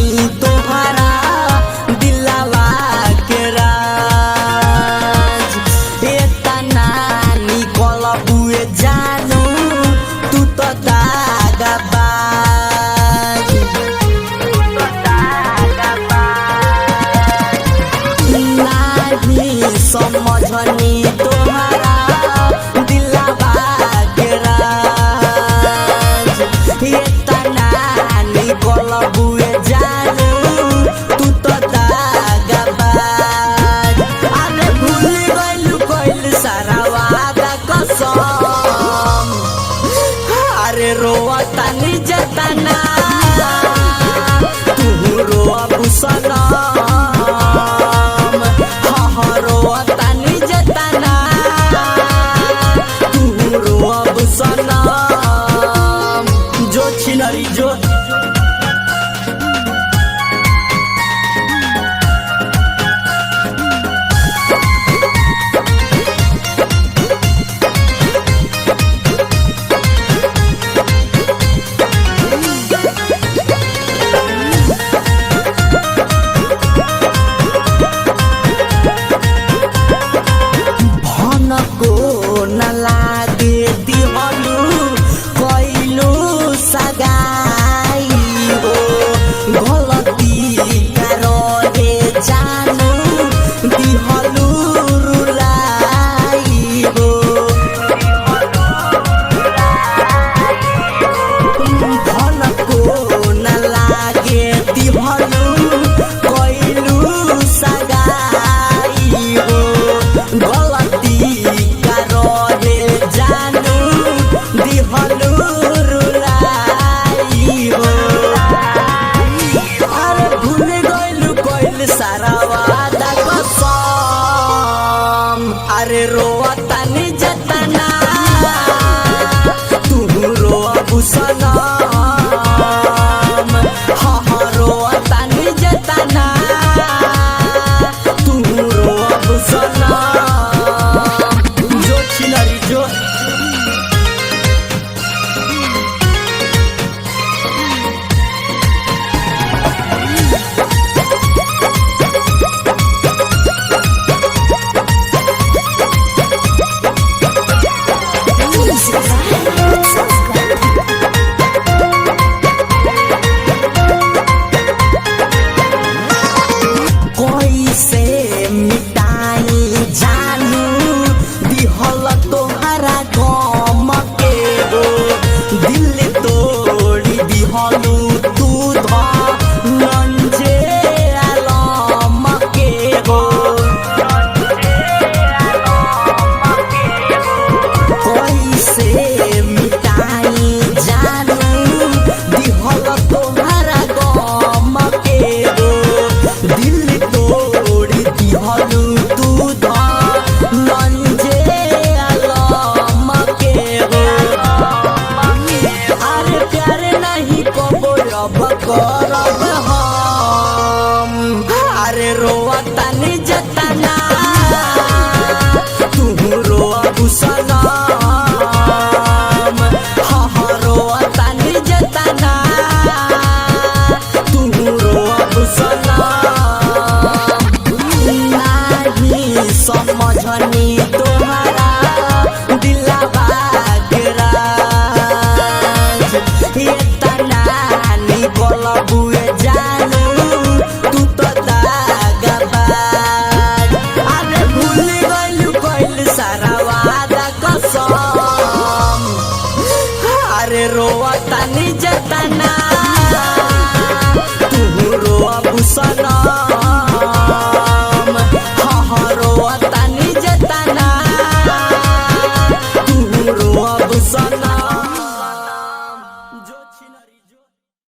समझनी तोहरा दिलवा के राज एतना निकल बुए जानू तू तो दागबाज नहीं समझनी तोहरा दिलवा के राज एतना निकल बुए जानू तू तो दागबाज अरे भूल गइलू कइल सारा वादा कसम अरे रोवतानी जतना तू रोअब सनम हाँ रोवतानी जतना तू रोअब सनम जो छिनरी जो को न लागे दिहलू कइलू सगाई हो गलती करे जानू दिहलू रुलाई हो धन को न लागे दिहलू कइलू सगाई हो गलती करे जानू दिहलू रुलाई हो अरे भूल गइलू कइल सारा वादा कसम अरे रोवतानी जतना तू रोअब सनम हाँ रोवतानी जतना तू रोअब सनम जो छिनरी जो कैसे मिटाई जानू दिहल तोहरा गम के हो दिल तोड़ी दिहलू तू धनंजय आलम के हो कैसे मिटाई जानू दिहल तोहरा गम के हो दिल तोड़ी दिहलू तू धनंजय आलम के हो अरे प्यार नहीं कबो अब करब हम अरे रोवता